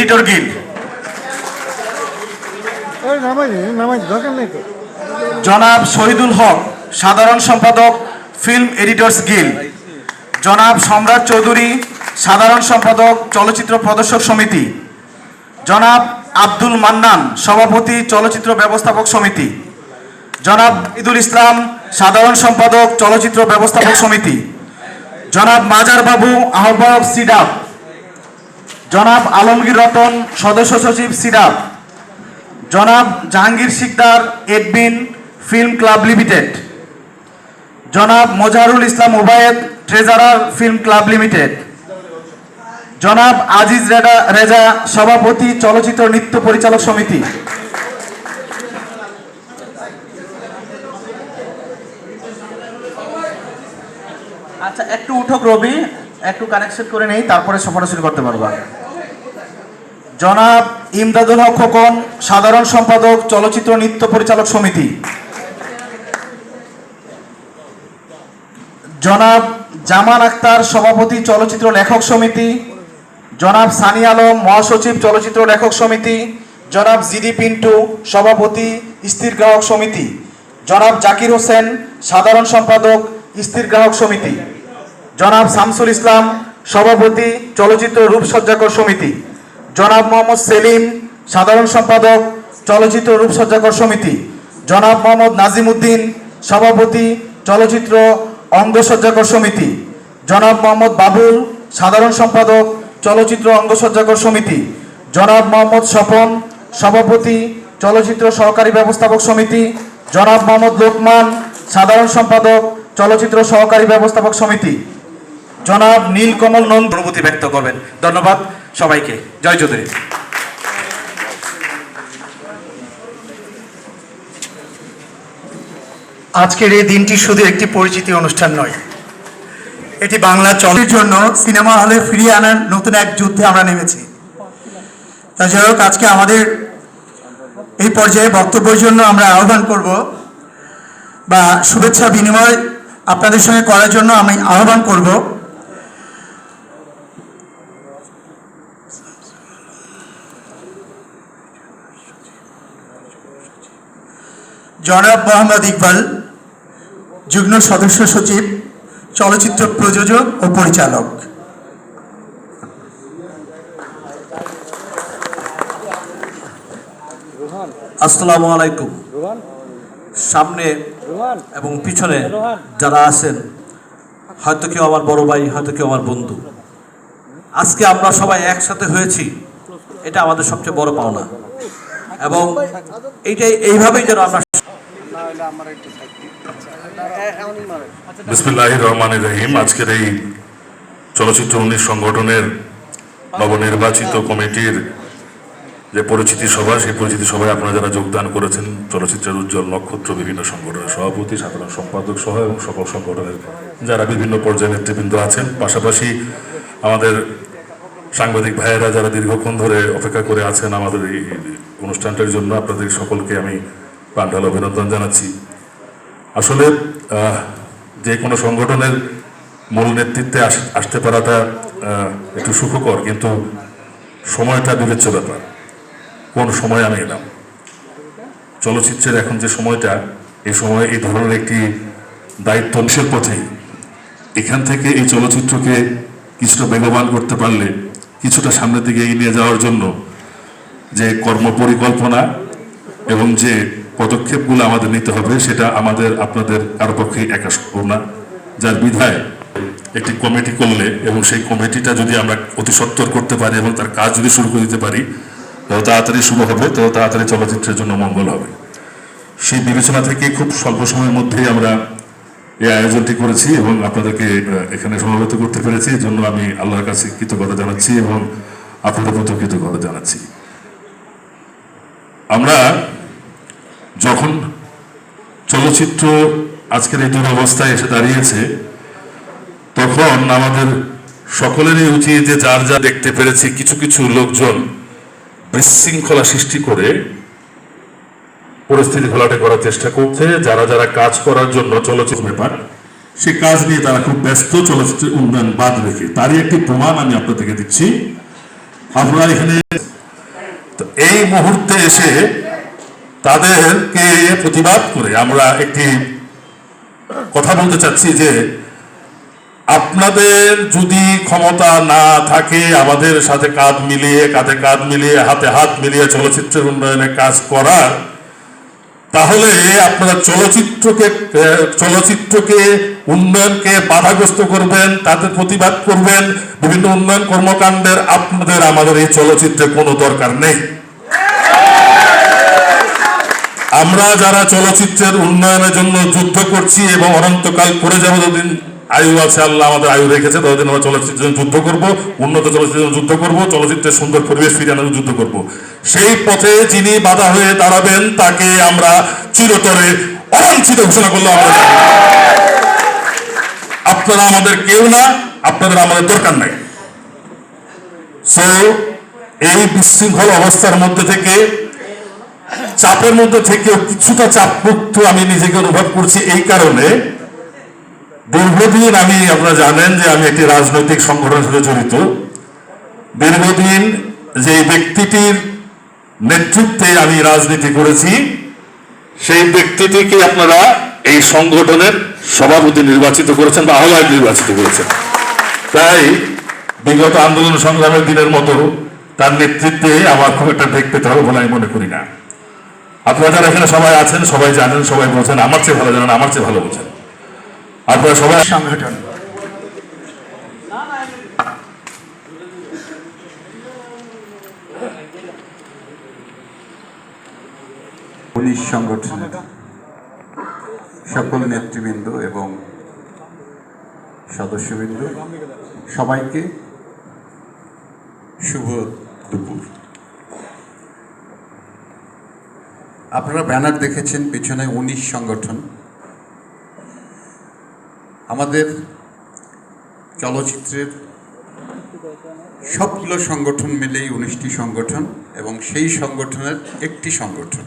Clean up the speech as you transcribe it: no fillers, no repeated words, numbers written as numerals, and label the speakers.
Speaker 1: Editor guild, জনাব শহীদুল হক সাধারণ সম্পাদক ফিল্ম এডিটর্স গিল্ড, জনাব সম্রাট চৌধুরী সাধারণ সম্পাদক চলচ্চিত্র প্রদর্শক সমিতি, জনাব আব্দুল মান্নান সভাপতি চলচ্চিত্র ব্যবস্থাপক সমিতি, জনাব ঈদুল ইসলাম সাধারণ সম্পাদক চলচ্চিত্র ব্যবস্থাপক সমিতি, জনাব মাজার বাবু আহ্বায়ক সিডাব, জনাব আলমগীর রতন সদস্য সচিব সিডাব, জনাব Jahangir Sikder admin film club limited, জনাব Mozaharul Islam Obayed treasurer film club limited, জনাব আজিজ রেজা সভাপতি চলচ্চিত্র নৃত্য পরিচালক সমিতি। আচ্ছা, একটু উঠক রবি, একটু কানেকশন করে নেই, তারপরে সফর শুরু করতে পারবা। জনাব ইমদাদুল হক খোকন সাধারণ সম্পাদক চলচ্চিত্র নৃত্য পরিচালক সমিতি, জনাব জামান আক্তার সভাপতি চলচ্চিত্র লেখক সমিতি, জনাব সানি আলম মহাসচিব চলচ্চিত্র লেখক সমিতি, জনাব জিডি পিন্টু সভাপতি স্থির গ্রাহক সমিতি, জনাব জাকির হোসেন সাধারণ সম্পাদক স্থির গ্রাহক সমিতি, জনাব শামসুল ইসলাম সভাপতি চলচ্চিত্র রূপসজ্জাকর সমিতি, জনাব মোহাম্মদ সেলিম সাধারণ সম্পাদক চলচ্চিত্র রূপসজ্জাকর সমিতি, জনাব মোহাম্মদ নাজিম উদ্দিন সভাপতি চলচ্চিত্র অঙ্গসজ্জাকর সমিতি, জনাব মোহাম্মদ বাবুল সাধারণ সম্পাদক চলচ্চিত্র অঙ্গসজ্জাকর সমিতি, জনাব মোহাম্মদ স্বপন সভাপতি চলচ্চিত্র সহকারী ব্যবস্থাপক সমিতি, জনাব মোহাম্মদ লোকমান সাধারণ সম্পাদক চলচ্চিত্র সহকারী ব্যবস্থাপক সমিতি, জনাব নীলকমল নন্দ অনুভূতি ব্যক্ত করবেন। ধন্যবাদ সবাইকে। জয় চৌধুরী।
Speaker 2: আজকের এই দিনটি শুধু একটি পরিচিতি অনুষ্ঠান নয়, এটি বাংলা চলচ্চিত্রের জন্য সিনেমা হলে ফিরিয়ে আনার নতুন এক যুদ্ধে আমরা নেমেছি। তা যাই হোক, আজকে আমাদের এই পর্যায়ে বক্তব্যের জন্য আমরা আহ্বান করব বা শুভেচ্ছা বিনিময় আপনাদের সঙ্গে করার জন্য আমি আহ্বান করব জনাব মোহাম্মদ ইকবাল, যুগ্ম সদস্য সচিব চলচ্চিত্র প্রযোজক ও পরিচালক।
Speaker 3: আসসালামু আলাইকুম। সামনে এবং পিছনে যারা আছেন, হয়তো কেউ আমার বড় ভাই, হয়তো কেউ আমার বন্ধু, আজকে আমরা সবাই একসাথে হয়েছি, এটা আমাদের সবচেয়ে বড় পাওনা এবং এইভাবেই যেন আমরা।
Speaker 4: বিসমিল্লাহির রহমানির রহিম। আজকের এই চলচ্চিত্র 19 সংগঠনের নবনির্বাচিত কমিটির যে পরিচিতি সভা, সেই পরিচিতি সভায় আপনারা যারা যোগদান করেছেন, চলচ্চিত্রের উজ্জ্বল নক্ষত্র বিভিন্ন সংগঠনের সভাপতি, সাধারণ সম্পাদক সহ এবং সকল সংগঠনের যারা বিভিন্ন পর্যায়ে নেতৃবৃন্দ আছেন, পাশাপাশি আমাদের সাংবাদিক ভাইয়েরা যারা দীর্ঘক্ষণ ধরে অপেক্ষা করে আছেন আমাদের এই অনুষ্ঠানটার জন্য, আপনাদের সকলকে আমি প্রাণঢাল অভিনন্দন জানাচ্ছি। আসলে যে কোনো সংগঠনের মূল নেতৃত্বে আসতে পারাটা একটু সুখকর, কিন্তু সময়টা বিবেচ্য ব্যাপার। কোন সময় আমি এলাম চলচ্চিত্রের এখন যে সময়টা, এই সময় এই ধরনের একটি দায়িত্ব নিষের পথেই এখান থেকে এই চলচ্চিত্রকে কিছুটা বেগবান করতে পারলে, কিছুটা সামনের দিকে এগিয়ে নিয়ে যাওয়ার জন্য যে কর্মপরিকল্পনা এবং যে পদক্ষেপগুলো আমাদের নিতে হবে, সেটা আমাদের আপনাদের কারো পক্ষে একা সম্ভব না। যার বিধায় একটি কমিটি করলে এবং সেই কমিটিটা যদি আমরা অতি সত্বর করতে পারি এবং তার কাজ যদি শুরু করে দিতে পারি, তত তাড়াতাড়ি শুরু হবে, তত তাড়াতাড়ি চলচ্চিত্রের জন্য মঙ্গল হবে। সেই বিবেচনা থেকে খুব স্বল্প সময়ের মধ্যেই আমরা এই আয়োজনটি করেছি এবং আপনাদেরকে এখানে সমবেত করতে পেরেছি। এর জন্য আমি আল্লাহর কাছে কৃতজ্ঞতা জানাচ্ছি এবং আপনাদের প্রতি কৃতজ্ঞতা জানাচ্ছি। আমরা যখন চলচ্চিত্র আজকের এই দুরবস্থায় এসে দাঁড়িয়েছে, তখন আমাদের সকলেরই উচিত যে যার যা দেখতে পেরেছি, কিছু কিছু লোকজন বিশৃঙ্খলা সৃষ্টি করে পরিস্থিতি ঘোলাটে করার চেষ্টা করছে। যারা যারা কাজ করার জন্য চলচ্চিত্র ব্যাপার, সে কাজ নিয়ে তারা খুব ব্যস্ত, চলচ্চিত্রের উন্নয়ন বাদ রেখে। তারই একটি প্রমাণ আমি আপনাদেরকে দিচ্ছি। আপনারা এখানে এই মুহূর্তে এসে তাদেরকে প্রতিবাদ করে আমরা একটি কথা বলতে চাচ্ছি যে আপনাদের যদি ক্ষমতা না থাকে আমাদের সাথে কাঁধ মিলিয়ে হাতে হাত মিলিয়ে চলচ্চিত্রের উন্নয়নে কাজ করার, তাহলে আপনারা চলচ্চিত্রকে উন্নয়নকে বাধাগ্রস্ত করবেন, তাদের প্রতিবাদ করবেন, বিভিন্ন উন্নয়ন কর্মকাণ্ডের আপনাদের আমাদের এই চলচ্চিত্রে কোনো দরকার নেই। আমরা যারা চলচ্চিত্রের উন্নয়নের জন্য যুদ্ধ করছি এবং অনন্তকাল করে যাবো, যতদিন আয়ু আছে, আল্লাহ আমাদের আয়ু রেখেছে, ততদিন আমরা চলচ্চিত্রের জন্য যুদ্ধ করব, উন্নত চলচ্চিত্রের জন্য যুদ্ধ করব, চলচ্চিত্রের সুন্দর পরিবেশ ফিরিয়ে আনার যুদ্ধ করব। সেই পথে যিনি বাধা হয়ে দাঁড়াবেন তাকে আমরা চিরতরে অবাঞ্ছিত ঘোষণা করলাম। আপনারা আমাদের কেউ না, আপনাদের আমাদের দরকার নাই। সো এই বিশৃঙ্খল অবস্থার মধ্যে থেকে, চাপের মধ্যে থেকেও কিছুটা চাপমুক্ত আমি নিজেকে অনুভব করছি। এই কারণে দীর্ঘদিন আপনারা জানেন যে আমি একটি রাজনৈতিক সংগঠনের সাথে জড়িত। দীর্ঘদিন যে ব্যক্তিটির নেতৃত্বে আমি রাজনীতি করেছি, সেই ব্যক্তিটিকে আপনারা এই সংগঠনের সভাপতি নির্বাচিত করেছেন বা আহ্বায়ক নির্বাচিত করেছেন। তাই বিগত আন্দোলন সংগ্রামের দিনের মতো তার নেতৃত্বে আমার খুব একটা বেগ পেতে হবে বলে আমি মনে করি না। আপনারা যারা এখানে সবাই আছেন সবাই জানেন, সবাই বোঝেন, আমার চেয়ে ভালো জানেন, আমার চেয়ে ভালো বোঝেন। আপনারা সবাই
Speaker 2: সংগঠন
Speaker 5: পুলিশ সংগঠনের সকল নেতৃবৃন্দ এবং সদস্যবৃন্দ, সবাইকে শুভ দুপুর। আপনারা ব্যানার দেখেছেন পিছনে 19 সংগঠন। আমাদের চলচ্চিত্রের সবগুলো সংগঠন মিলেই 19টি সংগঠন এবং সেই সংগঠনের একটি সংগঠন